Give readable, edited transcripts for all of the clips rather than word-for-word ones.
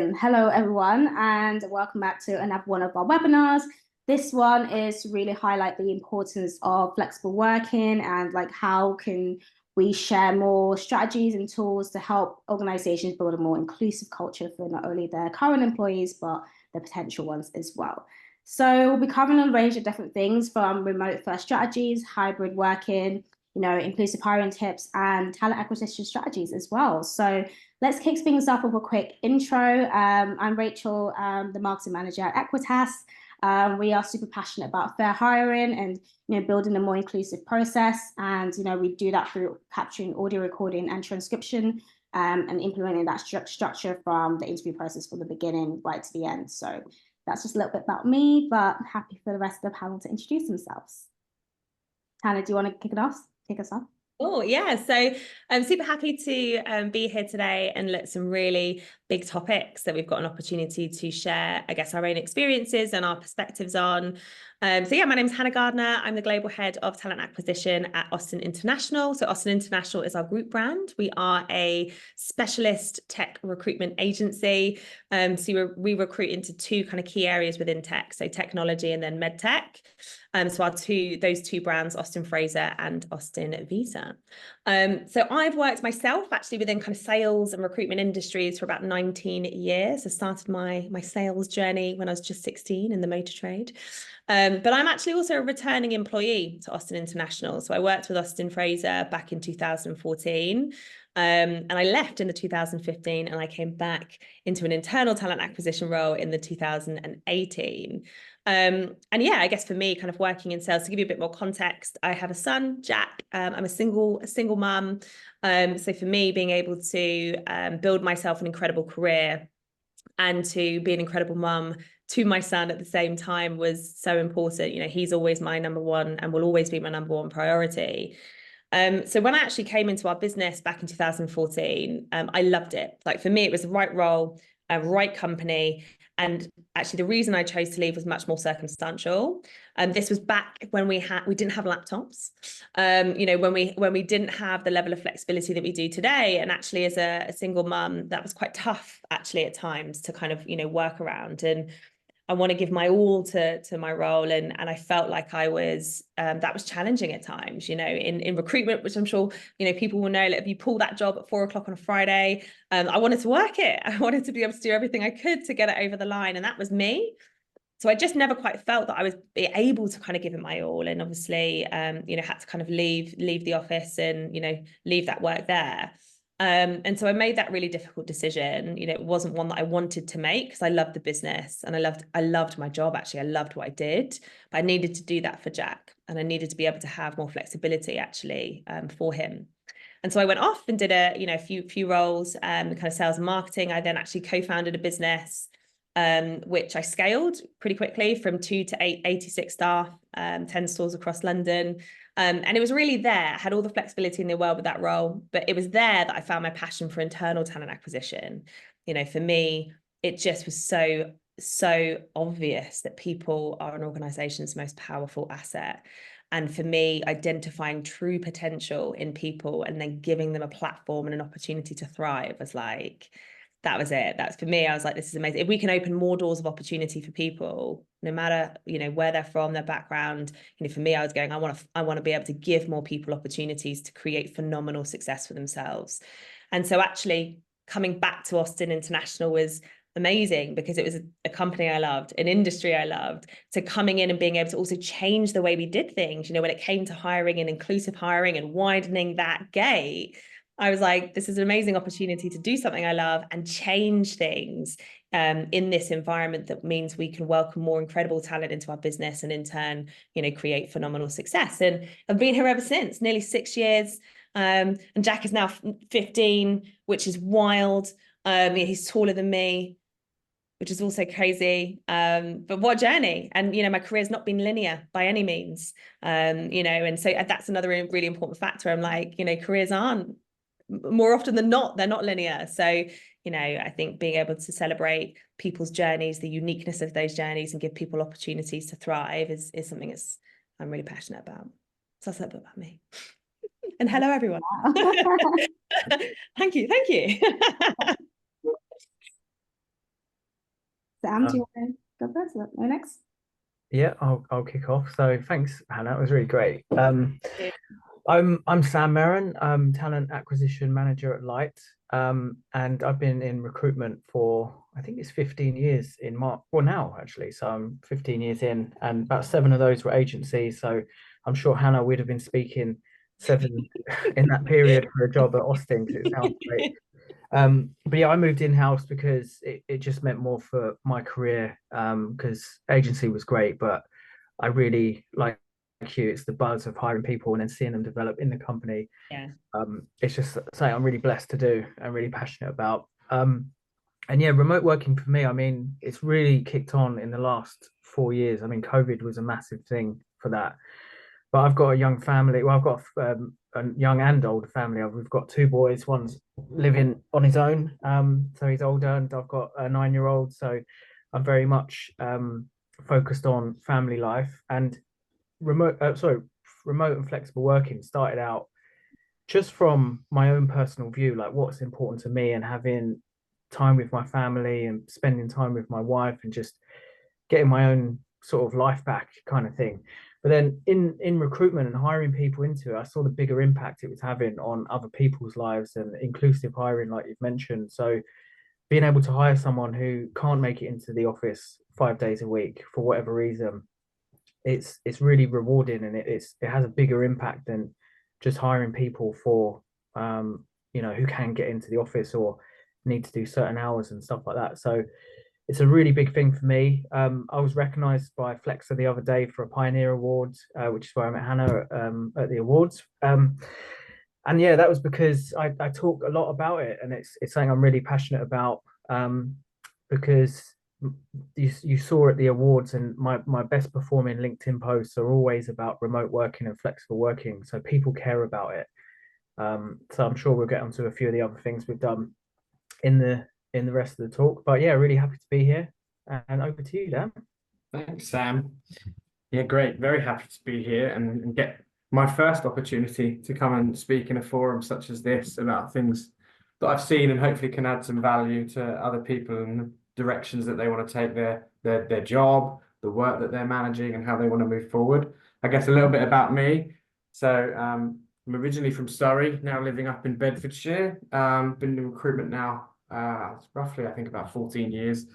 Hello, everyone, and welcome back to another one of our webinars. This one is to really highlight the importance of flexible working and how can we share more strategies and tools to help organizations build a more inclusive culture for not only their current employees, but the potential ones as well. So we'll be covering a range of different things from remote first strategies, hybrid working, inclusive hiring tips and talent acquisition strategies as well. So let's kick things off with a quick intro. I'm Rachel, the marketing manager at Equitas. We are super passionate about fair hiring and building a more inclusive process. And we do that through capturing audio recording and transcription and implementing that structure from the interview process from the beginning right to the end. So that's just a little bit about me, but happy for the rest of the panel to introduce themselves. Hannah, do you want to kick us off? Oh, yeah. So I'm super happy to be here today and look at some really big topics that we've got an opportunity to share, I guess, our own experiences and our perspectives on. So yeah, my name's Hannah Gardiner. I'm the Global Head of Talent Acquisition at Austin International. So Austin International is our group brand. We are a specialist tech recruitment agency. So we recruit into two kind of key areas within tech, so technology and then med tech. So those two brands, Austin Fraser and Austin Visa. So I've worked myself actually within kind of sales and recruitment industries for about 19 years. I started my sales journey when I was just 16 in the motor trade. But I'm actually also a returning employee to Austin International. So I worked with Austin Fraser back in 2014. And I left in the 2015 and I came back into an internal talent acquisition role in the 2018. And yeah, I guess for me, kind of working in sales, to give you a bit more context, I have a son, Jack. I'm a single mum. So for me, being able to build myself an incredible career and to be an incredible mum to my son at the same time was so important. He's always my number one and will always be my number one priority. So when I actually came into our business back in 2014, I loved it. Like for me, it was the right role, right company. And actually, the reason I chose to leave was much more circumstantial. This was back when we didn't have laptops. When we didn't have the level of flexibility that we do today. And actually, as a single mum, that was quite tough actually at times to kind of work around. And I want to give my all to my role, and I felt like I was that was challenging at times, in recruitment, which I'm sure people will know. Like if you pull that job at 4 o'clock on a Friday, I wanted to work it. I wanted to be able to do everything I could to get it over the line, and that was me. So I just never quite felt that I was able to kind of give it my all, and obviously, had to kind of leave the office and leave that work there. And so I made that really difficult decision. It wasn't one that I wanted to make because I loved the business and I loved my job. Actually, I loved what I did, but I needed to do that for Jack, and I needed to be able to have more flexibility actually for him. And so I went off and did a few roles, kind of sales and marketing. I then actually co-founded a business, which I scaled pretty quickly from 2 to 86 staff, 10 stores across London. And it was really there. I had all the flexibility in the world with that role, but it was there that I found my passion for internal talent acquisition. For me, it just was so obvious that people are an organization's most powerful asset. And for me, identifying true potential in people and then giving them a platform and an opportunity to thrive was that was it. That's for me. I was like, this is amazing. If we can open more doors of opportunity for people, no matter, where they're from, their background, for me, I was going, I want to be able to give more people opportunities to create phenomenal success for themselves. And so actually coming back to Austin International was amazing because it was a company I loved, an industry I loved. So coming in and being able to also change the way we did things, when it came to hiring and inclusive hiring and widening that gate, I was like, this is an amazing opportunity to do something I love and change things in this environment that means we can welcome more incredible talent into our business and in turn, create phenomenal success. And I've been here ever since, nearly 6 years. And Jack is now 15, which is wild. He's taller than me, which is also crazy. But what a journey. And, my career's not been linear by any means. And so that's another really important factor. I'm like, careers aren't, more often than not, they're not linear. So, I think being able to celebrate people's journeys, the uniqueness of those journeys and give people opportunities to thrive is something I'm really passionate about. So that's a little bit about me. And hello, everyone. Thank you. Sam, do you want to go first? No, next. Yeah, I'll kick off. So thanks, Hannah. It was really great. I'm Sam Merron. I'm talent acquisition manager at Light. And I've been in recruitment for I think it's 15 years in March. Well, now actually, so I'm 15 years in, and about 7 of those were agencies. So I'm sure Hannah would have been speaking 7 in that period for a job at Austin because it sounds great. But yeah, I moved in-house because it just meant more for my career. Because agency was great, but I really like you. It's the buzz of hiring people and then seeing them develop in the company. Yeah. It's just something I'm really blessed to do and really passionate about. And yeah, remote working for me, I mean, it's really kicked on in the last 4 years. I mean, COVID was a massive thing for that. But I've got a young family. Well, I've got a young and older family. We've got 2 boys. One's living on his own, so he's older, and I've got a 9-year-old. So I'm very much focused on family life and remote and flexible working started out just from my own personal view, like what's important to me and having time with my family and spending time with my wife and just getting my own sort of life back kind of thing. But then in recruitment and hiring people into it, I saw the bigger impact it was having on other people's lives and inclusive hiring, like you've mentioned. So being able to hire someone who can't make it into the office 5 days a week for whatever reason, it's really rewarding and it has a bigger impact than just hiring people for who can get into the office or need to do certain hours and stuff like that. So it's a really big thing for me. I was recognized by Flexa the other day for a Pioneer Award, which is where I met Hannah at the awards. And yeah, that was because I talk a lot about it, and it's something I'm really passionate about because you saw at the awards, and my best performing LinkedIn posts are always about remote working and flexible working. So people care about it. So I'm sure we'll get onto a few of the other things we've done in the rest of the talk. But yeah, really happy to be here. And over to you, Dan. Thanks, Sam. Yeah, great. Very happy to be here and get my first opportunity to come and speak in a forum such as this about things that I've seen and hopefully can add some value to other people and the directions that they want to take their job, the work that they're managing, and how they want to move forward. I guess a little bit about me. So I'm originally from Surrey, now living up in Bedfordshire. Been in recruitment now roughly, I think, about 14 years.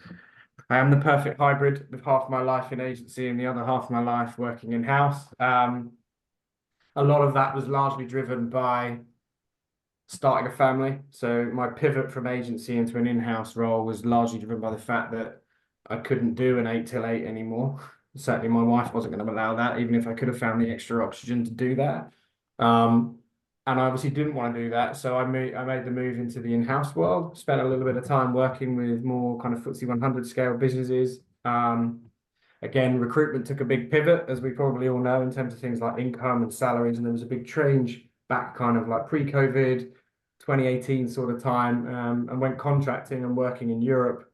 I am the perfect hybrid with half my life in agency and the other half of my life working in-house. A lot of that was largely driven by starting a family. So my pivot from agency into an in-house role was largely driven by the fact that I couldn't do an 8 till 8 anymore. Certainly my wife wasn't going to allow that, even if I could have found the extra oxygen to do that. And I obviously didn't want to do that. So I made the move into the in-house world, spent a little bit of time working with more kind of FTSE 100 scale businesses. Again, recruitment took a big pivot, as we probably all know, in terms of things like income and salaries. And there was a big change back kind of like pre-COVID, 2018 sort of time, and went contracting and working in Europe,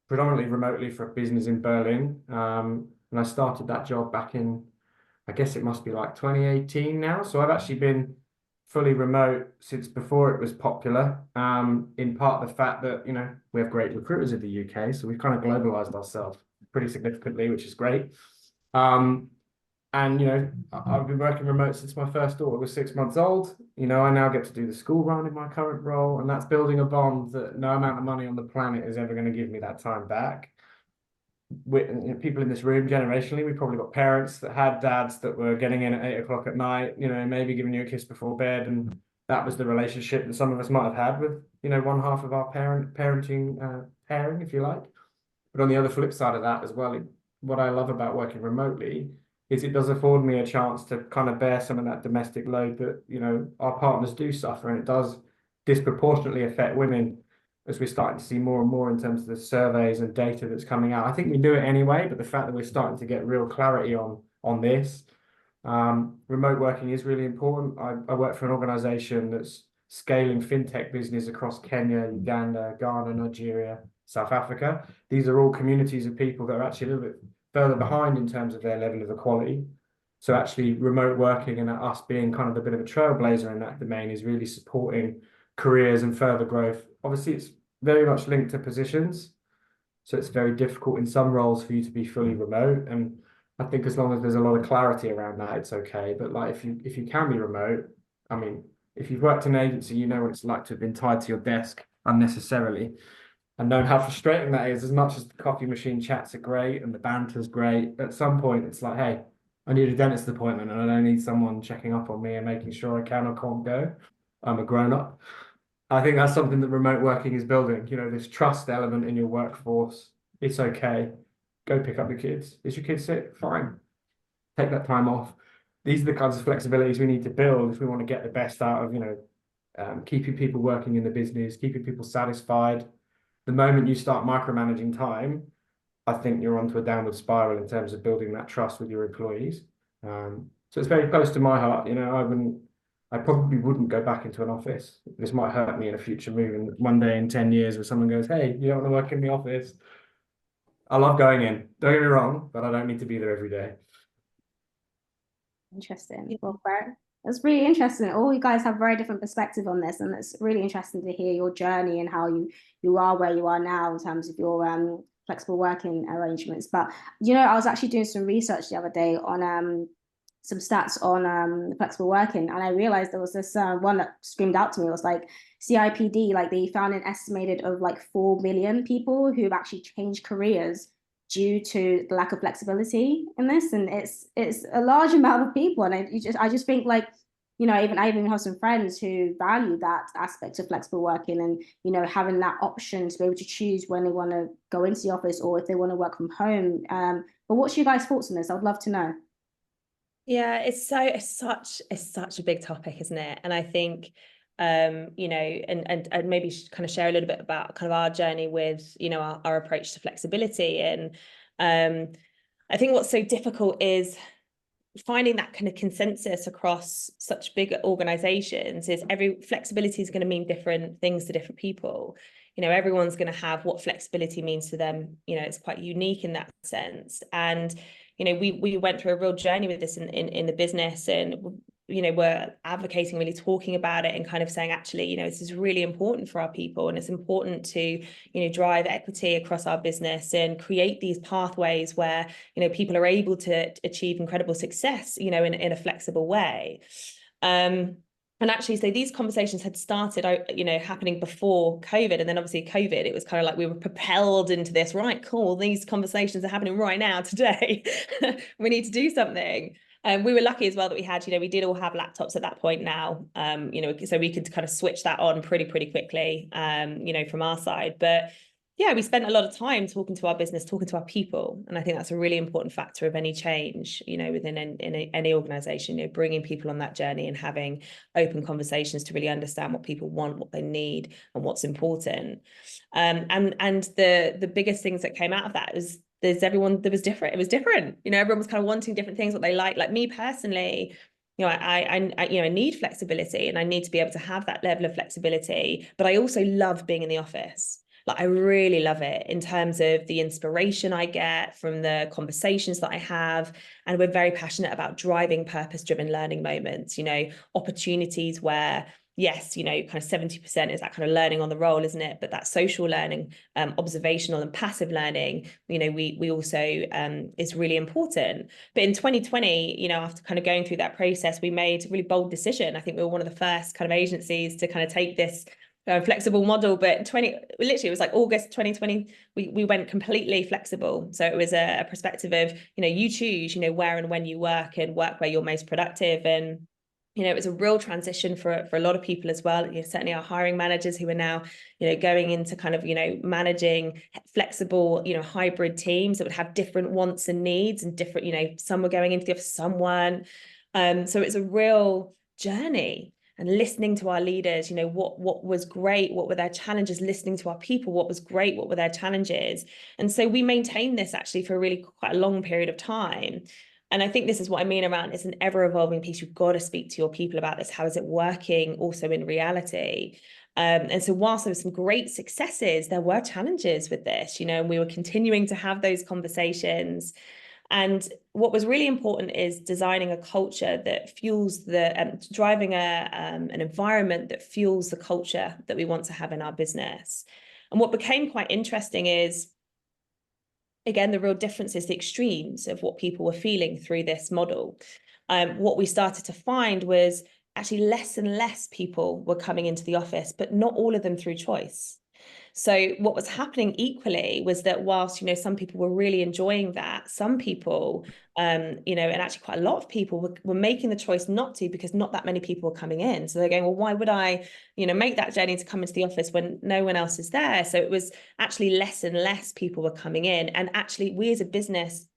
predominantly remotely for a business in Berlin. And I started that job back in, I guess it must be like 2018 now. So I've actually been fully remote since before it was popular, in part the fact that, we have great recruiters in the UK, so we've kind of globalized ourselves pretty significantly, which is great. And, I've been working remote since my first daughter was 6 months old. I now get to do the school run in my current role, and that's building a bond that no amount of money on the planet is ever going to give me that time back. People in this room, generationally, we probably got parents that had dads that were getting in at 8 o'clock at night, maybe giving you a kiss before bed, and that was the relationship that some of us might have had with, one half of our parenting pairing, if you like. But on the other flip side of that as well, what I love about working remotely is it does afford me a chance to kind of bear some of that domestic load that, our partners do suffer, and it does disproportionately affect women, as we're starting to see more and more in terms of the surveys and data that's coming out. I think we do it anyway, but the fact that we're starting to get real clarity on this, remote working is really important. I work for an organization that's scaling fintech business across Kenya, Uganda, Ghana, Nigeria, South Africa. These are all communities of people that are actually a little bit further behind in terms of their level of equality. So actually remote working and us being kind of a bit of a trailblazer in that domain is really supporting careers and further growth. Obviously, it's very much linked to positions. So it's very difficult in some roles for you to be fully remote. And I think as long as there's a lot of clarity around that, it's okay. But like if you can be remote, I mean, if you've worked in an agency, you know what it's like to have been tied to your desk unnecessarily and know how frustrating that is. As much as the coffee machine chats are great and the banter's great, at some point it's like, hey, I need a dentist appointment and I don't need someone checking up on me and making sure I can or can't go. I'm a grown-up. I think that's something that remote working is building, you know, this trust element in your workforce. It's okay. Go pick up the kids. Is your kid sick? Fine. Take that time off. These are the kinds of flexibilities we need to build if we want to get the best out of, you know, keeping people working in the business, keeping people satisfied. The moment you start micromanaging time, I think you're onto a downward spiral in terms of building that trust with your employees. So it's very close to my heart. You know, I probably wouldn't go back into an office. This might hurt me in a future move. And one day in 10 years where someone goes, hey, you don't want to work in the office. I love going in. Don't get me wrong, but I don't need to be there every day. Interesting. Well, that's really interesting. All you guys have very different perspective on this, and it's really interesting to hear your journey and how you are where you are now in terms of your flexible working arrangements. But you know, I was actually doing some research the other day on some stats on flexible working, and I realized there was this one that screamed out to me. It was like CIPD, like they found an estimated of like 4 million people who've actually changed careers due to the lack of flexibility in this, and it's a large amount of people. And I just think, like, you know, I even have some friends who value that aspect of flexible working, and you know, having that option to be able to choose when they want to go into the office or if they want to work from home. But what's your guys' thoughts on this? I would love to know. Yeah, it's such a big topic, isn't it? And I think you know, and maybe kind of share a little bit about kind of our journey with, you know, our approach to flexibility. And I think what's so difficult is finding that kind of consensus across such big organizations. Is every flexibility is going to mean different things to different people. You know, everyone's going to have what flexibility means to them. You know, it's quite unique in that sense. And you know, we went through a real journey with this in the business, and you know, we're advocating, really talking about it and kind of saying, actually, you know, this is really important for our people, and it's important to, you know, drive equity across our business and create these pathways where, you know, people are able to achieve incredible success, you know, in a flexible way. And actually, so these conversations had started, you know, happening before COVID. And then obviously COVID, it was kind of like we were propelled into this, right, cool, these conversations are happening right now, today. We need to do something. We were lucky as well that we had, you know, we did all have laptops at that point now, you know, so we could kind of switch that on pretty quickly, you know, from our side. But yeah, we spent a lot of time talking to our business, talking to our people. And I think that's a really important factor of any change, you know, within any organization, you know, bringing people on that journey and having open conversations to really understand what people want, what they need, and what's important. And the biggest things that came out of that was everyone that was different. It was different. You know, everyone was kind of wanting different things, what they like me personally. You know, I you know, I need flexibility, and I need to be able to have that level of flexibility, but I also love being in the office. Like, I really love it in terms of the inspiration I get from the conversations that I have. And we're very passionate about driving purpose-driven learning moments, you know, opportunities where, yes, you know, kind of 70% is that kind of learning on the roll, isn't it? But that social learning, observational and passive learning, you know, we also is really important. But in 2020, you know, after kind of going through that process, we made a really bold decision. I think we were one of the first kind of agencies to kind of take this flexible model. But literally it was like August 2020, we went completely flexible. So it was a perspective of, you know, you choose, you know, where and when you work, and work where you're most productive. And you know, it was a real transition for a lot of people as well. You know, certainly our hiring managers who are now, you know, going into kind of, you know, managing flexible, you know, hybrid teams that would have different wants and needs, and different, you know, some were going into the office, some weren't. So it's a real journey. And listening to our leaders, you know, what was great, what were their challenges, listening to our people, what was great, what were their challenges. And so we maintained this actually for really quite a long period of time. And I think this is what I mean around, it's an ever-evolving piece. You've got to speak to your people about this. How is it working also in reality? And so whilst there were some great successes, there were challenges with this, you know, and we were continuing to have those conversations. And what was really important is designing a culture that fuels driving an environment that fuels the culture that we want to have in our business. And what became quite interesting is again, the real differences, the extremes of what people were feeling through this model. What we started to find was actually less and less people were coming into the office, but not all of them through choice. So what was happening equally was that whilst, some people were really enjoying that, some people, and actually quite a lot of people were making the choice not to, because not that many people were coming in. So they're going, well, why would I, make that journey to come into the office when no one else is there? So it was actually less and less people were coming in. And actually we as a business,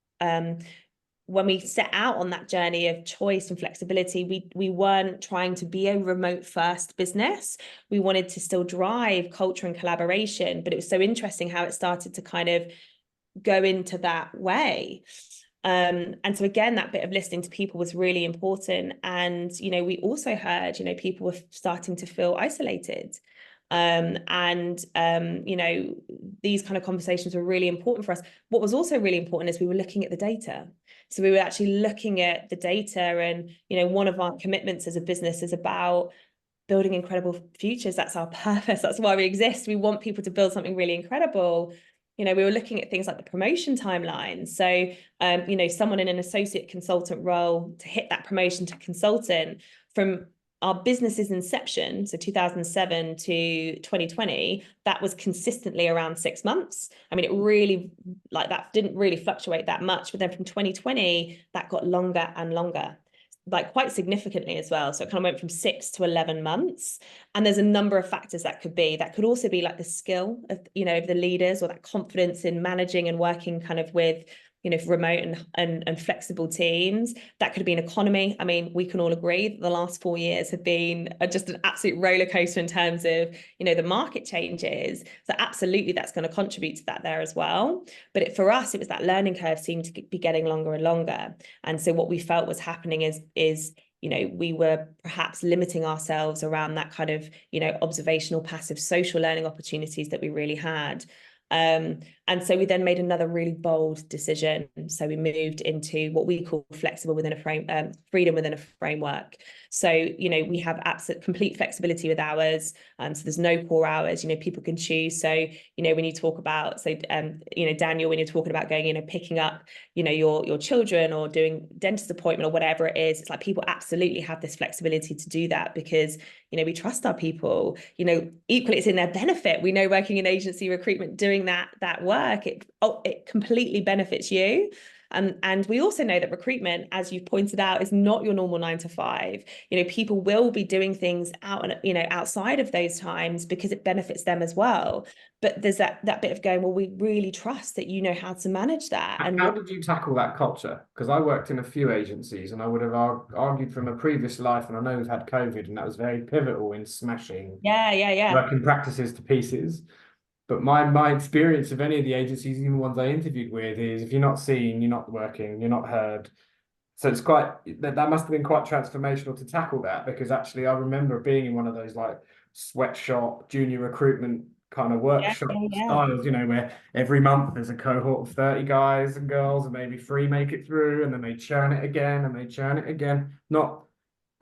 when we set out on that journey of choice and flexibility, we weren't trying to be a remote first business. We wanted to still drive culture and collaboration, but it was so interesting how it started to kind of go into that way. And so again, that bit of listening to people was really important. And, we also heard, people were starting to feel isolated. These kind of conversations were really important for us. What was also really important is we were looking at the data. So we were actually looking at the data, and, one of our commitments as a business is about building incredible futures. That's our purpose. That's why we exist. We want people to build something really incredible. We were looking at things like the promotion timeline. So, someone in an associate consultant role to hit that promotion to consultant from our business's inception, so 2007 to 2020, that was consistently around 6 months. I mean, it really, that didn't really fluctuate that much. But then from 2020, that got longer and longer, quite significantly as well. So it kind of went from 6 to 11 months. And there's a number of factors that could be. That could also be the skill of, of the leaders, or that confidence in managing and working kind of with, remote and flexible teams. That could be an economy. I mean, we can all agree that the last 4 years have been just an absolute roller coaster in terms of, the market changes. So absolutely, that's going to contribute to that there as well. But for us, it was that learning curve seemed to be getting longer and longer. And so what we felt was happening is we were perhaps limiting ourselves around that kind of, observational, passive, social learning opportunities that we really had. And so we then made another really bold decision. So we moved into what we call flexible within a frame, freedom within a framework. So, we have absolute complete flexibility with hours. So there's no core hours, people can choose. So, when you talk about, so, Daniel, when you're talking about going, picking up, your children, or doing dentist appointment, or whatever it is, it's like people absolutely have this flexibility to do that because, we trust our people, equally it's in their benefit. We know working in agency recruitment, doing that work, it completely benefits you. And we also know that recruitment, as you've pointed out, is not your normal 9 to 5. People will be doing things outside of those times because it benefits them as well. But there's that bit of going, well, we really trust that you know how to manage that. And how did you tackle that culture? Because I worked in a few agencies, and I would have argued from a previous life, and I know we've had COVID, and that was very pivotal in smashing working practices to pieces. But my experience of any of the agencies, even ones I interviewed with, is if you're not seen, you're not working, you're not heard. So it's that must have been quite transformational to tackle that, because actually I remember being in one of those sweatshop junior recruitment kind of workshop styles, where every month there's a cohort of 30 guys and girls, and maybe 3 make it through, and then they churn it again and they churn it again.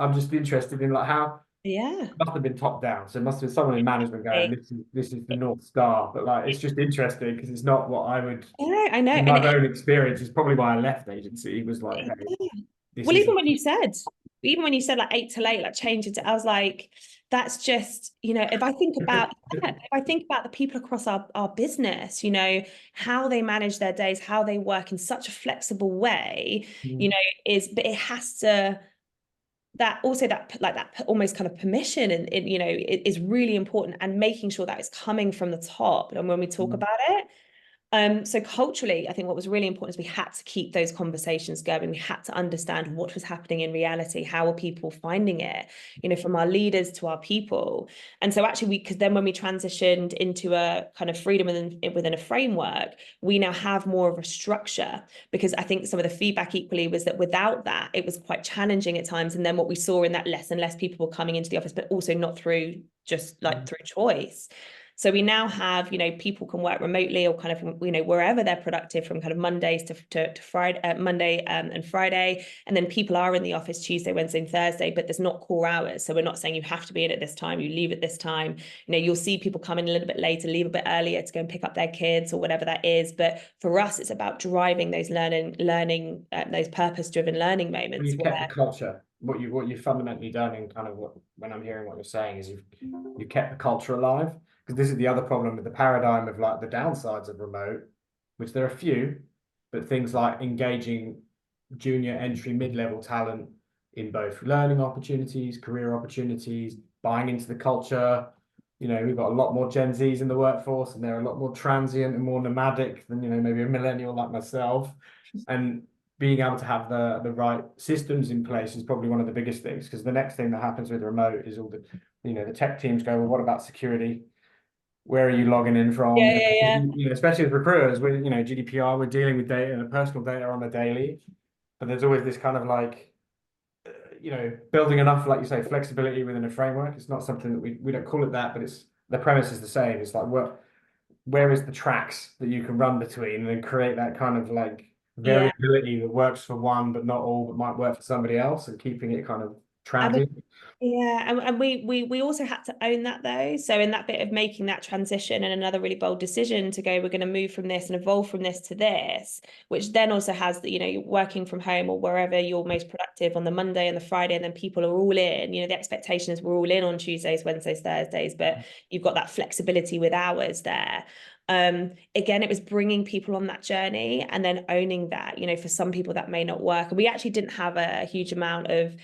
I'm just interested in how. Yeah, It must have been top down, so it must have been someone in management going, this is the North Star. But it's just interesting because it's not what I would. I know. In my own experience, is probably why I left agency. Was hey, well, even when you said 8 to late, change it, I was like, that's just, if I think about the people across our business, how they manage their days, how they work in such a flexible way, but it has to. That also that almost kind of permission and it is really important, and making sure that it's coming from the top. And when we talk about it, so culturally, I think what was really important is we had to keep those conversations going. We had to understand what was happening in reality. How are people finding it, from our leaders to our people. And so actually because then when we transitioned into a kind of freedom within a framework, we now have more of a structure, because I think some of the feedback equally was that without that, it was quite challenging at times. And then what we saw in that, less and less people were coming into the office, but also not through just through choice. So we now have, you know, people can work remotely or kind of, you know, wherever they're productive from kind of Mondays to Friday, Monday and Friday. And then people are in the office Tuesday, Wednesday, and Thursday, but there's not core hours. So we're not saying you have to be in at this time, you leave at this time. You know, you'll see people come in a little bit later, leave a bit earlier to go and pick up their kids or whatever that is. But for us, it's about driving those those purpose-driven learning moments. You've kept the culture. What you've fundamentally done, in kind of when I'm hearing what you're saying, is you've kept the culture alive. Because this is the other problem with the paradigm of like the downsides of remote, which there are a few, but things like engaging junior, entry, mid-level talent in both learning opportunities, career opportunities, buying into the culture. You know, we've got a lot more Gen Zs in the workforce, and they're a lot more transient and more nomadic than, you know, maybe a millennial like myself. And being able to have the right systems in place is probably one of the biggest things, because the next thing that happens with remote is all the, you know, the tech teams go, well, what about security? Where are you logging in from? Yeah. You know, especially as recruiters, we're, you know, GDPR, we're dealing with data and personal data on a daily, but there's always this kind of like, you know, building enough, like you say, flexibility within a framework. It's not something that we don't call it that, but it's, the premise is the same. It's like, where is the tracks that you can run between, and then create that kind of like variability that works for one, but not all, but might work for somebody else, and keeping it kind of transient. And we also had to own that though. So in that bit of making that transition, and another really bold decision to go, we're going to move from this and evolve from this to this, which then also has the, you know, you're working from home or wherever you're most productive on the Monday and the Friday, and then people are all in, you know, the expectation is we're all in on Tuesdays, Wednesdays, Thursdays, but you've got that flexibility with hours there. Again, it was bringing people on that journey and then owning that, you know, for some people that may not work. And we actually didn't have a huge amount of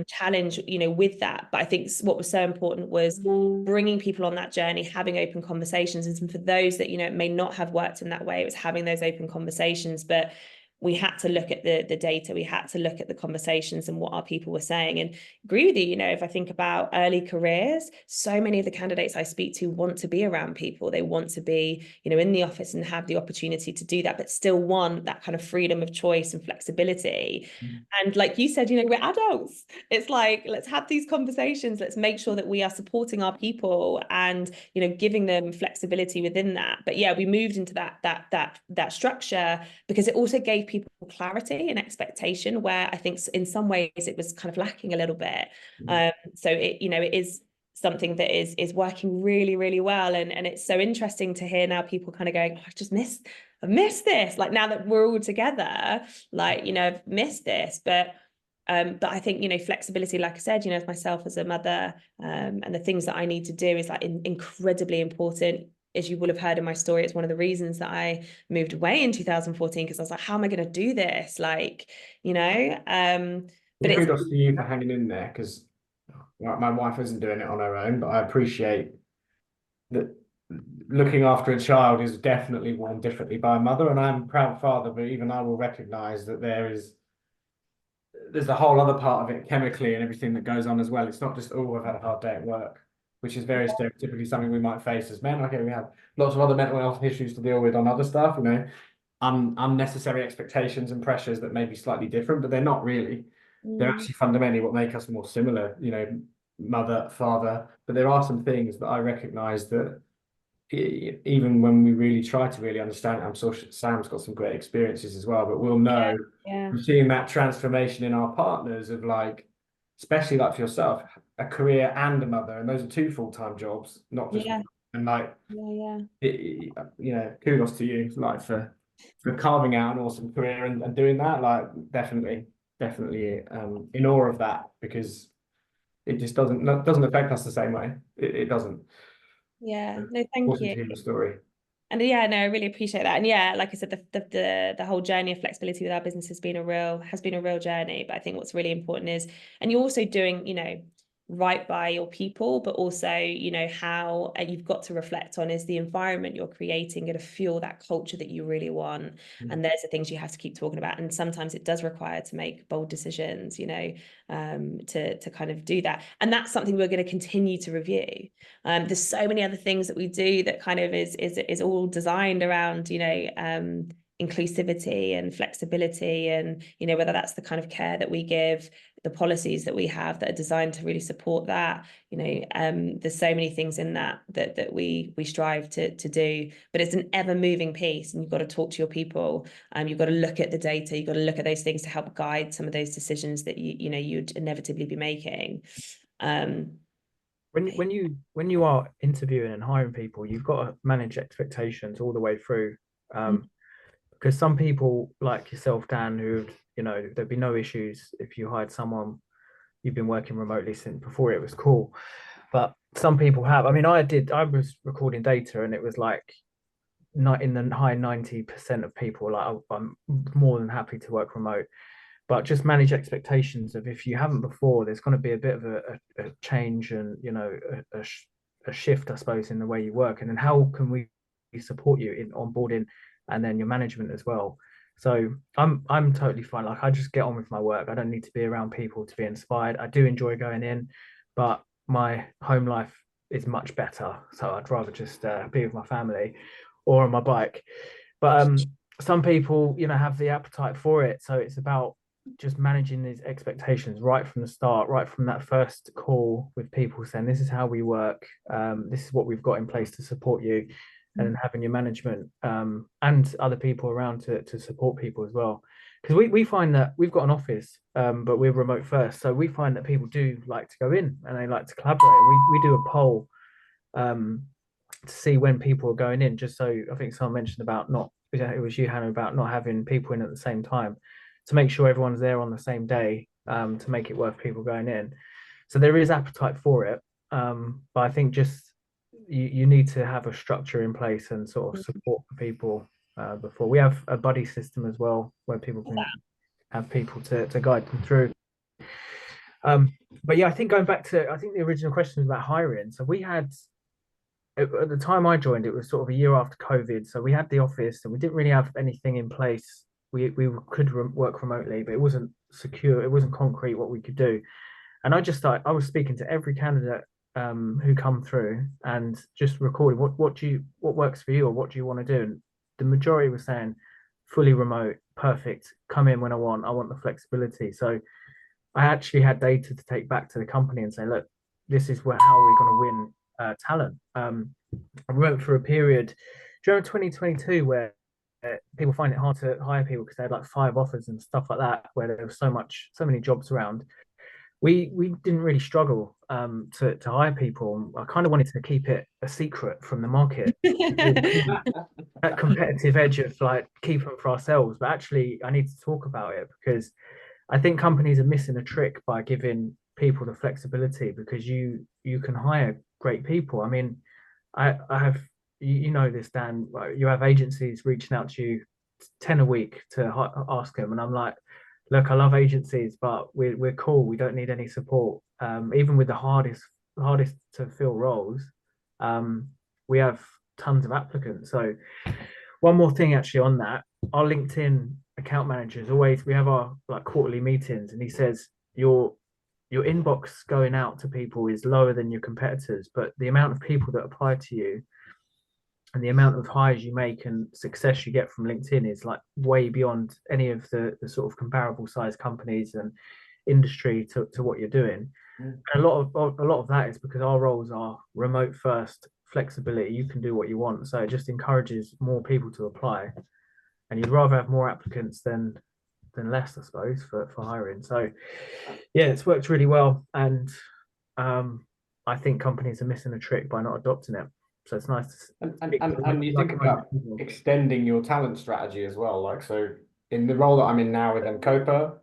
challenge, you know, with that. But I think what was so important was bringing people on that journey, having open conversations. And for those that, you know, it may not have worked in that way, it was having those open conversations. But we had to look at the data, we had to look at the conversations and what our people were saying. And agree with you, you know, if I think about early careers, so many of the candidates I speak to want to be around people. They want to be, you know, in the office and have the opportunity to do that, but still want that kind of freedom of choice and flexibility. And like you said, you know, we're adults. It's like, let's have these conversations. Let's make sure that we are supporting our people and, you know, giving them flexibility within that. But yeah, we moved into that structure because it also gave people clarity and expectation, where I think in some ways it was kind of lacking a little bit. So it, you know, it is something that is working really, really well. And it's so interesting to hear now people kind of going, oh, I've missed this. Like now that we're all together, like, you know, I've missed this. But I think, you know, flexibility, like I said, you know, as myself as a mother, and the things that I need to do is like incredibly important. As you will have heard in my story, it's one of the reasons that I moved away in 2014, because I was like, how am I going to do this? Like, you know, but kudos to you for hanging in there, because my wife isn't doing it on her own, but I appreciate that looking after a child is definitely worn differently by a mother, and I'm a proud father, but even I will recognize that there's a whole other part of it chemically and everything that goes on as well. It's not just, oh, I've had a hard day at work, which is very stereotypically something we might face as men. Okay, we have lots of other mental health issues to deal with on other stuff, you know, unnecessary expectations and pressures that may be slightly different, but they're not really. They're actually fundamentally what make us more similar, you know, mother, father. But there are some things that I recognize that even when we really try to really understand it, I'm sure Sam's got some great experiences as well, but we'll know from seeing that transformation in our partners of like, especially like for yourself, a career and a mother, and those are two full-time jobs, not just one. And like, you know, kudos to you, like for carving out an awesome career and doing that. Like, definitely in awe of that, because it just doesn't affect us the same way. It doesn't. Yeah, no, thank you. To hear the story. And yeah, no, I really appreciate that. And yeah, like I said, the whole journey of flexibility with our business has been a real journey. But I think what's really important is, and you're also doing, you know, right by your people, but also, you know, how you've got to reflect on, is the environment you're creating going to fuel that culture that you really want? And there's the things you have to keep talking about. And sometimes it does require to make bold decisions, you know, to kind of do that. And that's something we're going to continue to review. There's so many other things that we do that kind of is all designed around, you know, inclusivity and flexibility, and, you know, whether that's the kind of care that we give the policies that we have that are designed to really support that. There's so many things in that we strive to do, but it's an ever moving piece, and you've got to talk to your people. You've got to look at the data, you've got to look at those things to help guide some of those decisions that you'd inevitably be making. When you are interviewing and hiring people, you've got to manage expectations all the way through. Because some people like yourself, Dan, who, there'd be no issues if you hired someone you've been working remotely since before it was cool. But some people have. I mean, I was recording data, and it was like not in the high 90% of people like, I'm more than happy to work remote. But just manage expectations of, if you haven't before, there's going to be a bit of a change and, a shift, I suppose, in the way you work. And then how can we support you in onboarding and then your management as well? So I'm totally fine. Like, I just get on with my work. I don't need to be around people to be inspired. I do enjoy going in, but my home life is much better. So I'd rather just be with my family or on my bike. But some people, have the appetite for it. So it's about just managing these expectations right from the start, right from that first call with people, saying, this is how we work. This is what we've got in place to support you. And then having your management and other people around to support people as well. Because we find that we've got an office, but we're remote first. So we find that people do like to go in and they like to collaborate. We do a poll to see when people are going in, just so, I think someone mentioned about it was you, Hannah, about not having people in at the same time, to make sure everyone's there on the same day, to make it worth people going in. So there is appetite for it. But I think just you need to have a structure in place and sort of support the people before. We have a buddy system as well, where people can have people to guide them through. But yeah, I think going back to, I think the original question was about hiring. So we had, at the time I joined, it was sort of a year after COVID. So we had the office and we didn't really have anything in place. We could work remotely, but it wasn't secure. It wasn't concrete what we could do. And I was speaking to every candidate who come through and just recording what works for you, or what do you want to do. And the majority was saying fully remote, perfect, come in when I want the flexibility. So I actually had data to take back to the company and say, look, this is how we're going to win talent. I went through a period during 2022 where people find it hard to hire people because they had like 5 offers and stuff like that, where there was so many jobs around. We didn't really struggle to hire people. I kind of wanted to keep it a secret from the market. That competitive edge of like keeping them for ourselves, but actually I need to talk about it, because I think companies are missing a trick by giving people the flexibility, because you can hire great people. I mean, I have, this, Dan, you have agencies reaching out to you 10 a week to ask them, and I'm like, look, I love agencies, but we're cool. We don't need any support. Even with the hardest to fill roles, we have tons of applicants. So one more thing actually on that, our LinkedIn account managers always, we have our like quarterly meetings, and he says your inbox going out to people is lower than your competitors, but the amount of people that apply to you and the amount of hires you make and success you get from LinkedIn is like way beyond any of the sort of comparable size companies and industry to what you're doing. And a lot of that is because our roles are remote first, flexibility. You can do what you want, so it just encourages more people to apply. And you'd rather have more applicants than less, I suppose, for hiring. So yeah, it's worked really well, and I think companies are missing a trick by not adopting it. So it's nice to and you think about extending your talent strategy as well. Like, so in the role that I'm in now with Copa,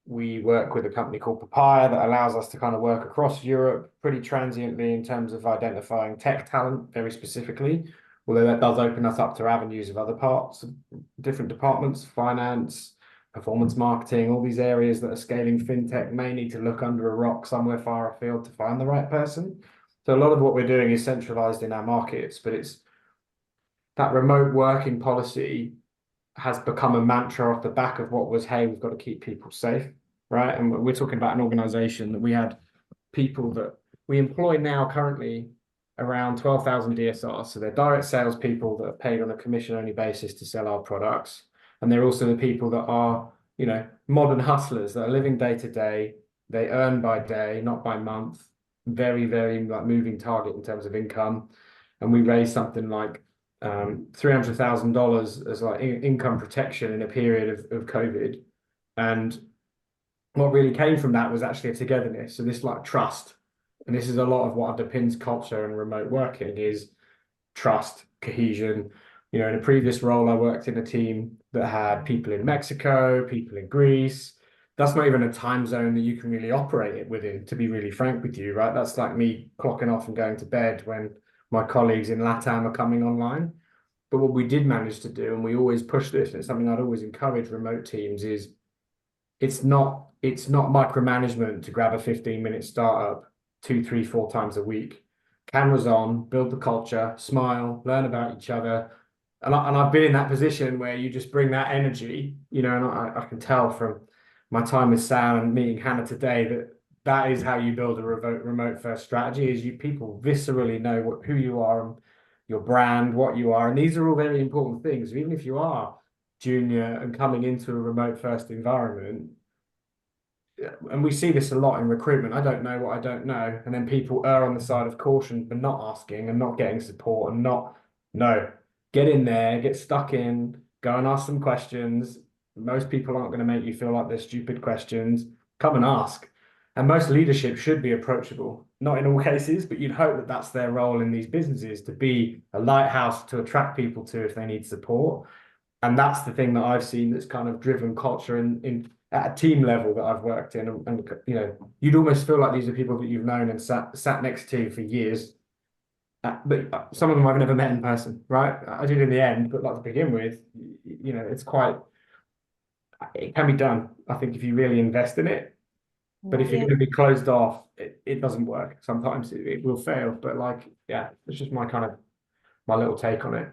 we work with a company called Papaya that allows us to kind of work across Europe pretty transiently in terms of identifying tech talent very specifically, although that does open us up to avenues of other parts of different departments, finance, performance marketing, all these areas that are scaling fintech may need to look under a rock somewhere far afield to find the right person. So a lot of what we're doing is centralized in our markets, but it's that remote working policy has become a mantra off the back of what was, hey, we've got to keep people safe, right? And we're talking about an organization that we had people that we employ now currently around 12,000 DSRs. So they're direct sales people that are paid on a commission-only basis to sell our products. And they're also the people that are, modern hustlers that are living day to day, They earn by day, not by month. Very, very like moving target in terms of income. And we raised something like $300,000 as like income protection in a period of COVID. And what really came from that was actually a togetherness. So this like trust. And this is a lot of what underpins culture and remote working is trust, cohesion. You know, in a previous role, I worked in a team that had people in Mexico, people in Greece. That's not even a time zone that you can really operate it within, to be really frank with you, right? That's like me clocking off and going to bed when my colleagues in LATAM are coming online. But what we did manage to do, and we always push this, and it's something I'd always encourage remote teams, is it's not micromanagement to grab a 15-minute startup 2, 3, 4 times a week. Cameras on, build the culture, smile, learn about each other. And I've been in that position where you just bring that energy, you know, and I can tell from my time with Sam and meeting Hannah today that that is how you build a remote first strategy, is you people viscerally know who you are and your brand, what you are. And these are all very important things. Even if you are junior and coming into a remote first environment, and we see this a lot in recruitment. I don't know what I don't know. And then people err on the side of caution for not asking and not getting support and no, get in there, get stuck in, go and ask some questions. Most people aren't going to make you feel like they're stupid questions. Come and ask. And most leadership should be approachable. Not in all cases, but you'd hope that that's their role in these businesses, to be a lighthouse to attract people to if they need support. And that's the thing that I've seen that's kind of driven culture in at a team level that I've worked in. And you know, you'd almost feel like these are people that you've known and sat next to for years. But some of them I've never met in person, right? I did in the end, but like to begin with, you know, it can be done, I think, if you really invest in it. But if you're going to be closed off, it doesn't work. Sometimes it will fail. But like, yeah, it's just my little take on it.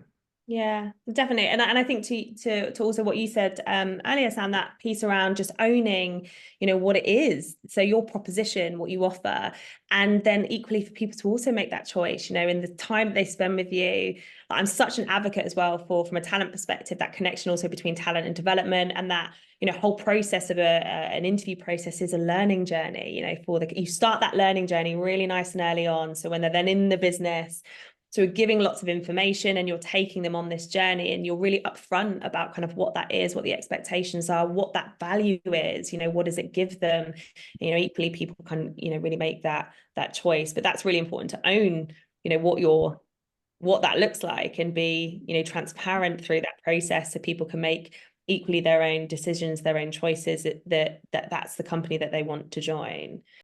Yeah, definitely. And I think to also what you said earlier, Sam, that piece around just owning, you know, what it is. So your proposition, what you offer, and then equally for people to also make that choice, you know, in the time they spend with you. I'm such an advocate as well from a talent perspective, that connection also between talent and development, and that, you know, whole process of an interview process is a learning journey, you know, you start that learning journey really nice and early on. So when they're then in the business, so we're giving lots of information and you're taking them on this journey, and you're really upfront about kind of what that is, what the expectations are, what that value is, you know, what does it give them? You know, equally people can, you know, really make that choice. But that's really important to own, you know, what that looks like, and be, you know, transparent through that process so people can make equally their own decisions, their own choices, that's the company that they want to join.